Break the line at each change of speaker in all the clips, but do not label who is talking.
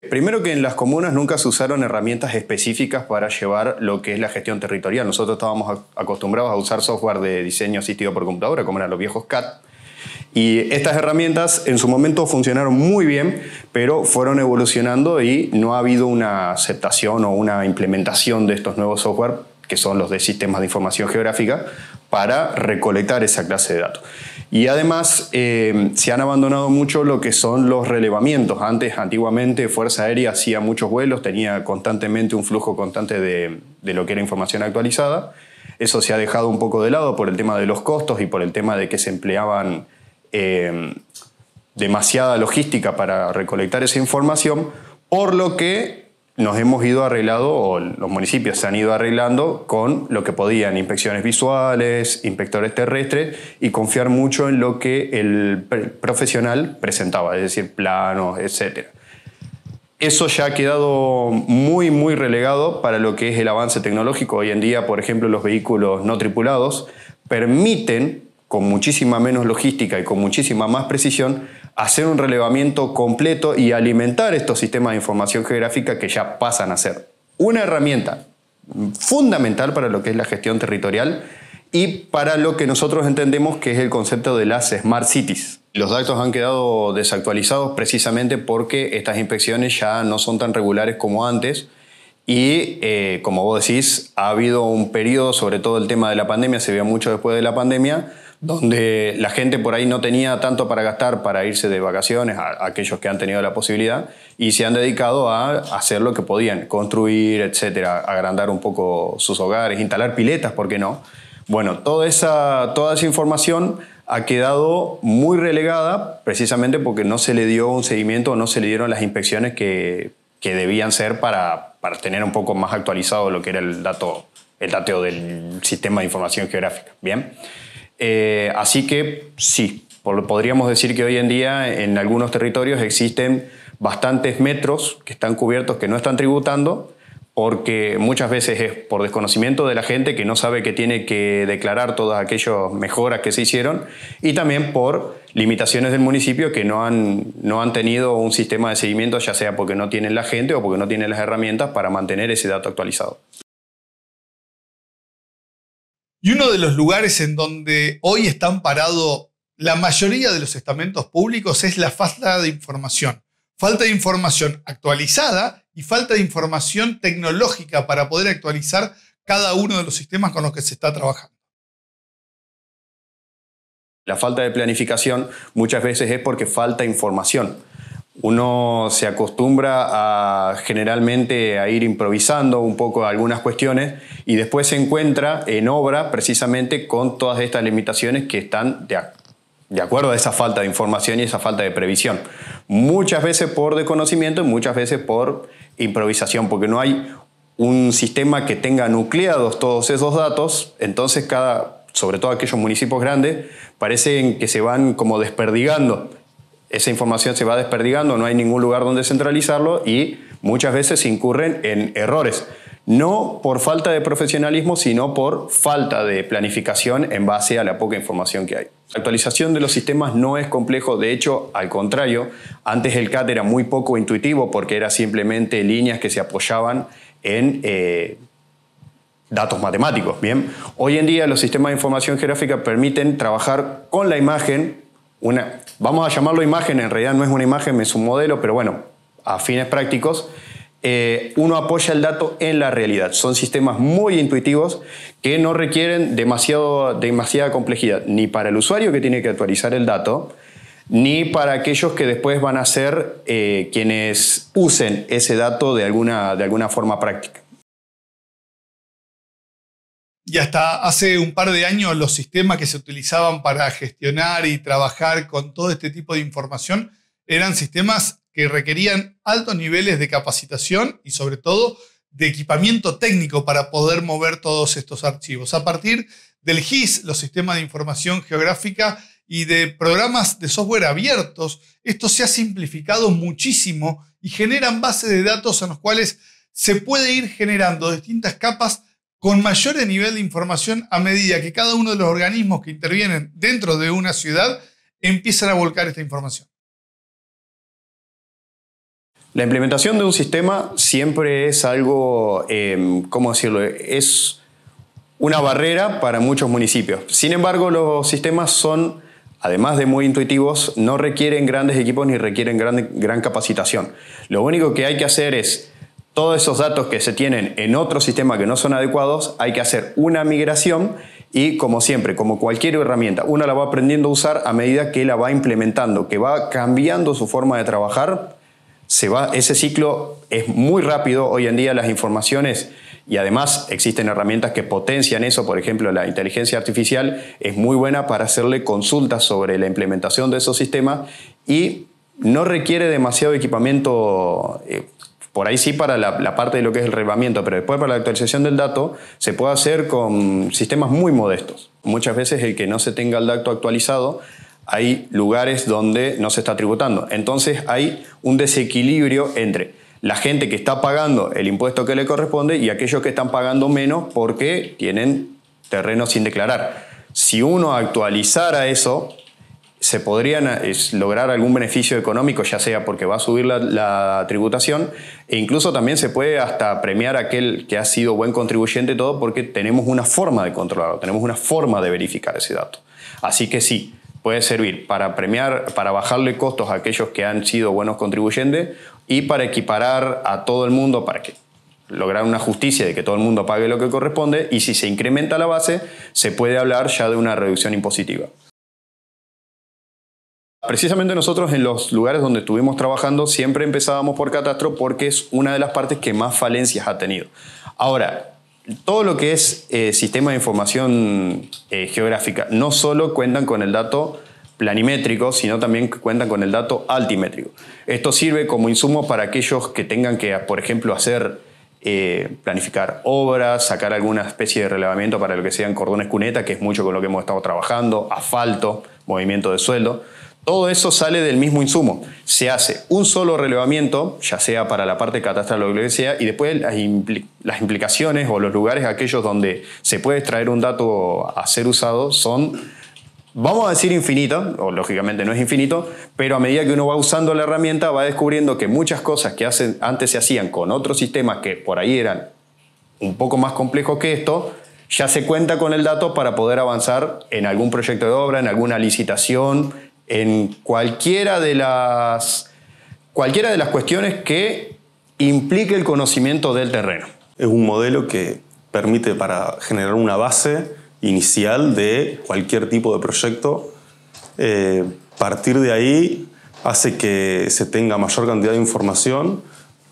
Primero que en las comunas nunca se usaron herramientas específicas para llevar lo que es la gestión territorial. Nosotros estábamos acostumbrados a usar software de diseño asistido por computadora, como eran los viejos CAD. Y estas herramientas en su momento funcionaron muy bien, pero fueron evolucionando y no ha habido una aceptación o una implementación de estos nuevos software, que son los de sistemas de información geográfica, para recolectar esa clase de datos. Y además se han abandonado mucho lo que son los relevamientos. Antiguamente, Fuerza Aérea hacía muchos vuelos, tenía constantemente un flujo constante de lo que era información actualizada. Eso se ha dejado un poco de lado por el tema de los costos y por el tema de que se empleaban demasiada logística para recolectar esa información, por lo que nos hemos ido arreglando, o los municipios se han ido arreglando con lo que podían, inspecciones visuales, inspectores terrestres, y confiar mucho en lo que el profesional presentaba, es decir, planos, etc. Eso ya ha quedado muy, muy relegado para lo que es el avance tecnológico. Hoy en día, por ejemplo, los vehículos no tripulados permiten, con muchísima menos logística y con muchísima más precisión, hacer un relevamiento completo y alimentar estos sistemas de información geográfica que ya pasan a ser una herramienta fundamental para lo que es la gestión territorial y para lo que nosotros entendemos que es el concepto de las Smart Cities. Los datos han quedado desactualizados precisamente porque estas inspecciones ya no son tan regulares como antes. Y como vos decís, ha habido un periodo, sobre todo el tema de la pandemia, se vio mucho después de la pandemia, donde la gente por ahí no tenía tanto para gastar para irse de vacaciones, a aquellos que han tenido la posibilidad, y se han dedicado a hacer lo que podían, construir, etcétera, agrandar un poco sus hogares, instalar piletas, ¿por qué no? Bueno, toda esa información ha quedado muy relegada precisamente porque no se le dio un seguimiento, no se le dieron las inspecciones que debían ser para tener un poco más actualizado lo que era el dateo del sistema de información geográfica. Bien. Así que sí, podríamos decir que hoy en día en algunos territorios existen bastantes metros que están cubiertos, que no están tributando, porque muchas veces es por desconocimiento de la gente que no sabe que tiene que declarar todas aquellas mejoras que se hicieron, y también por limitaciones del municipio que no han tenido un sistema de seguimiento, ya sea porque no tienen la gente o porque no tienen las herramientas para mantener ese dato actualizado.
Y uno de los lugares en donde hoy están parados la mayoría de los estamentos públicos es la falta de información. Falta de información actualizada y falta de información tecnológica para poder actualizar cada uno de los sistemas con los que se está trabajando.
La falta de planificación muchas veces es porque falta información. Uno se acostumbra generalmente a ir improvisando un poco algunas cuestiones y después se encuentra en obra precisamente con todas estas limitaciones que están de acuerdo a esa falta de información y esa falta de previsión. Muchas veces por desconocimiento y muchas veces por improvisación, porque no hay un sistema que tenga nucleados todos esos datos, entonces sobre todo aquellos municipios grandes, parecen que se van como desperdigando. Esa información se va desperdigando, no hay ningún lugar donde centralizarlo y muchas veces se incurren en errores. No por falta de profesionalismo, sino por falta de planificación en base a la poca información que hay. La actualización de los sistemas no es complejo, de hecho, al contrario, antes el CAD era muy poco intuitivo porque era simplemente líneas que se apoyaban en datos matemáticos. Bien, hoy en día los sistemas de información geográfica permiten trabajar con la imagen, vamos a llamarlo imagen, en realidad no es una imagen, es un modelo, pero bueno, a fines prácticos, uno apoya el dato en la realidad. Son sistemas muy intuitivos que no requieren demasiada complejidad, ni para el usuario que tiene que actualizar el dato, ni para aquellos que después van a ser quienes usen ese dato de alguna forma práctica.
Y hasta hace un par de años los sistemas que se utilizaban para gestionar y trabajar con todo este tipo de información eran sistemas que requerían altos niveles de capacitación y sobre todo de equipamiento técnico para poder mover todos estos archivos. A partir del GIS, los sistemas de información geográfica y de programas de software abiertos, esto se ha simplificado muchísimo y generan bases de datos en los cuales se puede ir generando distintas capas con mayor nivel de información a medida que cada uno de los organismos que intervienen dentro de una ciudad empiezan a volcar esta información.
La implementación de un sistema siempre es algo, ¿cómo decirlo? Es una barrera para muchos municipios. Sin embargo, los sistemas son, además de muy intuitivos, no requieren grandes equipos ni requieren gran capacitación. Lo único que hay que hacer es, todos esos datos que se tienen en otro sistema que no son adecuados, hay que hacer una migración y, como siempre, como cualquier herramienta, uno la va aprendiendo a usar a medida que la va implementando, que va cambiando su forma de trabajar. Ese ciclo es muy rápido. Hoy en día las informaciones, y además existen herramientas que potencian eso, por ejemplo la inteligencia artificial es muy buena para hacerle consultas sobre la implementación de esos sistemas y no requiere demasiado equipamiento, por ahí sí para la parte de lo que es el relevamiento, pero después para la actualización del dato se puede hacer con sistemas muy modestos. Muchas veces el que no se tenga el dato actualizado, hay lugares donde no se está tributando. Entonces hay un desequilibrio entre la gente que está pagando el impuesto que le corresponde y aquellos que están pagando menos porque tienen terrenos sin declarar. Si uno actualizara eso, se podría lograr algún beneficio económico, ya sea porque va a subir la tributación, e incluso también se puede hasta premiar a aquel que ha sido buen contribuyente, todo porque tenemos una forma de controlarlo, tenemos una forma de verificar ese dato. Así que sí, puede servir para premiar, para bajarle costos a aquellos que han sido buenos contribuyentes y para equiparar a todo el mundo, para que lograr una justicia de que todo el mundo pague lo que corresponde, y si se incrementa la base, se puede hablar ya de una reducción impositiva. Precisamente nosotros en los lugares donde estuvimos trabajando siempre empezábamos por catastro porque es una de las partes que más falencias ha tenido. Ahora, todo lo que es sistema de información geográfica no solo cuentan con el dato planimétrico, sino también cuentan con el dato altimétrico. Esto sirve como insumo para aquellos que tengan que, por ejemplo, planificar obras, sacar alguna especie de relevamiento para lo que sean cordones cuneta, que es mucho con lo que hemos estado trabajando, asfalto, movimiento de suelo. Todo eso sale del mismo insumo. Se hace un solo relevamiento, ya sea para la parte catastral o lo que sea, y después las implicaciones o los lugares aquellos donde se puede extraer un dato a ser usado son, vamos a decir, infinitos, o lógicamente no es infinito, pero a medida que uno va usando la herramienta va descubriendo que muchas cosas que antes se hacían con otros sistemas que por ahí eran un poco más complejos que esto, ya se cuenta con el dato para poder avanzar en algún proyecto de obra, en alguna licitación, en cualquiera de las cuestiones que implique el conocimiento del terreno.
Es un modelo que permite para generar una base inicial de cualquier tipo de proyecto. Partir de ahí hace que se tenga mayor cantidad de información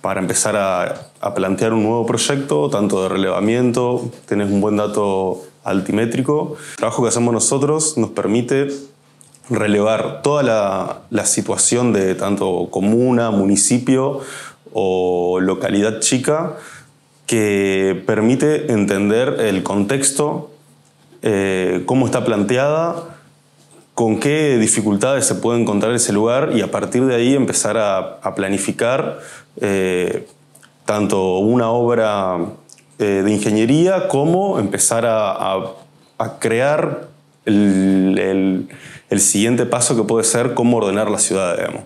para empezar a plantear un nuevo proyecto, tanto de relevamiento, tenés un buen dato altimétrico. El trabajo que hacemos nosotros nos permite relevar toda la situación de tanto comuna, municipio o localidad chica, que permite entender el contexto, cómo está planteada, con qué dificultades se puede encontrar ese lugar, y a partir de ahí empezar a planificar tanto una obra de ingeniería como empezar a crear el siguiente paso, que puede ser cómo ordenar la ciudad, digamos.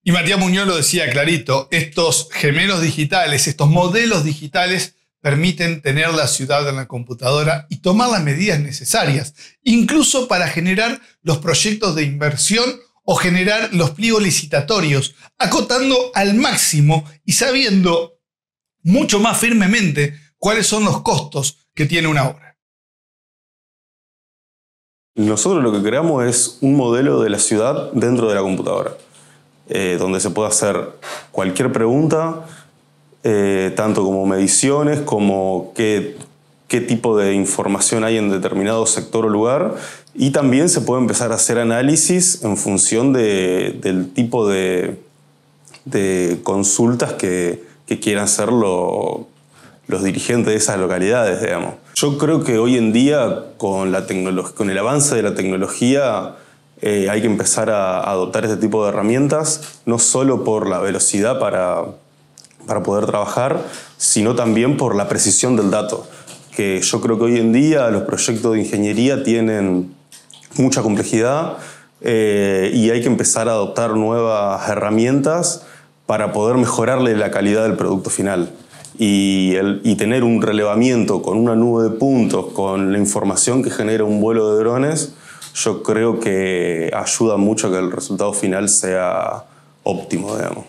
Y Matías Muñoz lo decía clarito, estos gemelos digitales, estos modelos digitales permiten tener la ciudad en la computadora y tomar las medidas necesarias, incluso para generar los proyectos de inversión o generar los pliegos licitatorios, acotando al máximo y sabiendo mucho más firmemente cuáles son los costos que tiene una obra.
Nosotros lo que creamos es un modelo de la ciudad dentro de la computadora, donde se puede hacer cualquier pregunta, tanto como mediciones, como qué tipo de información hay en determinado sector o lugar, y también se puede empezar a hacer análisis en función del tipo de consultas que quieran hacer los dirigentes de esas localidades, digamos. Yo creo que hoy en día, con el avance de la tecnología, hay que empezar a adoptar este tipo de herramientas, no solo por la velocidad para poder trabajar, sino también por la precisión del dato. Que yo creo que hoy en día los proyectos de ingeniería tienen mucha complejidad, y hay que empezar a adoptar nuevas herramientas para poder mejorarle la calidad del producto final. Y tener un relevamiento con una nube de puntos, con la información que genera un vuelo de drones, yo creo que ayuda mucho a que el resultado final sea óptimo, digamos.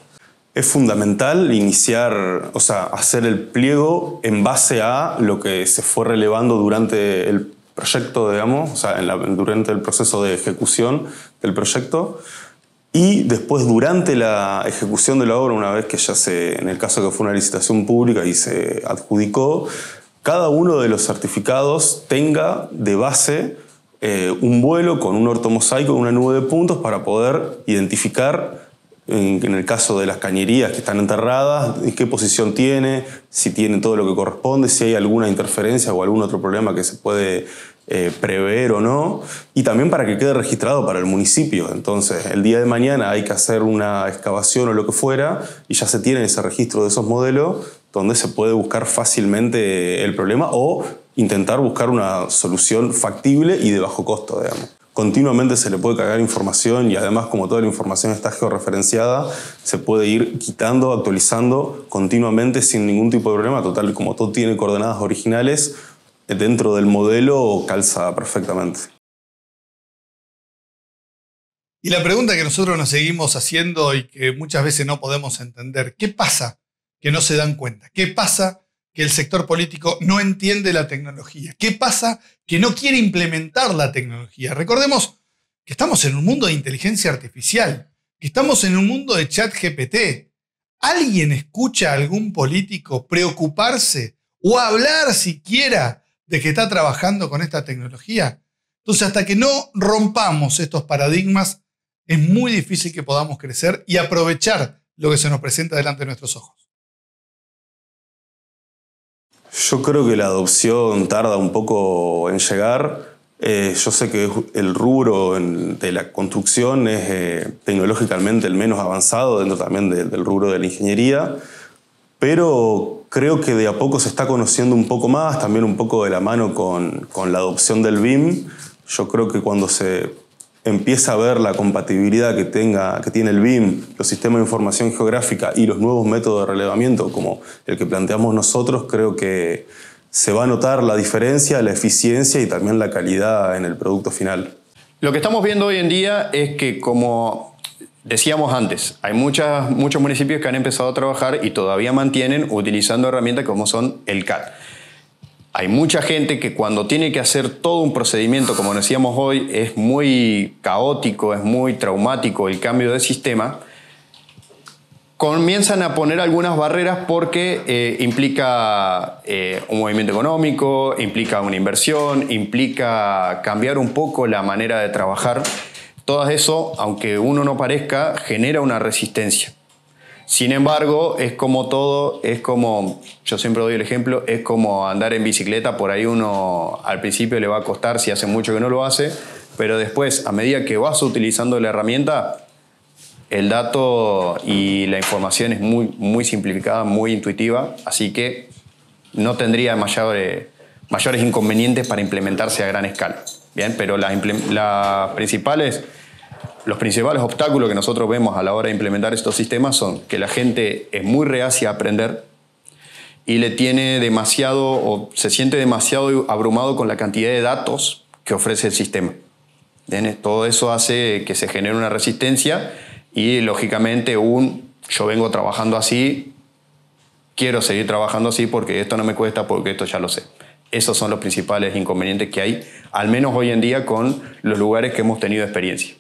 Es fundamental iniciar, o sea, hacer el pliego en base a lo que se fue relevando durante el proyecto, digamos, o sea, durante el proceso de ejecución del proyecto. Y después, durante la ejecución de la obra, una vez que ya en el caso que fue una licitación pública y se adjudicó, cada uno de los certificados tenga de base un vuelo con un ortomosaico, una nube de puntos para poder identificar, en el caso de las cañerías que están enterradas, en qué posición tiene, si tiene todo lo que corresponde, si hay alguna interferencia o algún otro problema que se puede prever o no, y también para que quede registrado para el municipio. Entonces, el día de mañana hay que hacer una excavación o lo que fuera, y ya se tiene ese registro de esos modelos donde se puede buscar fácilmente el problema o intentar buscar una solución factible y de bajo costo, digamos. Continuamente se le puede cargar información y además, como toda la información está georreferenciada, se puede ir quitando, actualizando continuamente sin ningún tipo de problema. Total, como todo tiene coordenadas originales, dentro del modelo calza perfectamente.
Y la pregunta que nosotros nos seguimos haciendo y que muchas veces no podemos entender, ¿qué pasa que no se dan cuenta? ¿Qué pasa que el sector político no entiende la tecnología? ¿Qué pasa que no quiere implementar la tecnología? Recordemos que estamos en un mundo de inteligencia artificial, que estamos en un mundo de ChatGPT. ¿Alguien escucha a algún político preocuparse o hablar siquiera de que está trabajando con esta tecnología? Entonces, hasta que no rompamos estos paradigmas, es muy difícil que podamos crecer y aprovechar lo que se nos presenta delante de nuestros ojos.
Yo creo que la adopción tarda un poco en llegar. Yo sé que el rubro de la construcción es tecnológicamente el menos avanzado dentro también del rubro de la ingeniería, pero creo que de a poco se está conociendo un poco más, también un poco de la mano con la adopción del BIM. Yo creo que cuando se empieza a ver la compatibilidad que tiene el BIM, los sistemas de información geográfica y los nuevos métodos de relevamiento como el que planteamos nosotros, creo que se va a notar la diferencia, la eficiencia y también la calidad en el producto final.
Lo que estamos viendo hoy en día es que, como decíamos antes, hay muchos municipios que han empezado a trabajar y todavía mantienen utilizando herramientas como son el CAD. Hay mucha gente que cuando tiene que hacer todo un procedimiento, como decíamos hoy, es muy caótico, es muy traumático el cambio de sistema, comienzan a poner algunas barreras porque implica un movimiento económico, implica una inversión, implica cambiar un poco la manera de trabajar. Todo eso, aunque uno no parezca, genera una resistencia. Sin embargo, es como todo, es como, yo siempre doy el ejemplo, es como andar en bicicleta. Por ahí uno al principio le va a costar si hace mucho que no lo hace, pero después, a medida que vas utilizando la herramienta, el dato y la información es muy simplificada, muy intuitiva, así que no tendría mayores inconvenientes para implementarse a gran escala. Bien, pero los principales obstáculos que nosotros vemos a la hora de implementar estos sistemas son que la gente es muy reacia a aprender y se siente demasiado abrumado con la cantidad de datos que ofrece el sistema. ¿Bien? Todo eso hace que se genere una resistencia y, lógicamente, yo vengo trabajando así, quiero seguir trabajando así porque esto no me cuesta, porque esto ya lo sé. Esos son los principales inconvenientes que hay, al menos hoy en día, con los lugares que hemos tenido experiencia.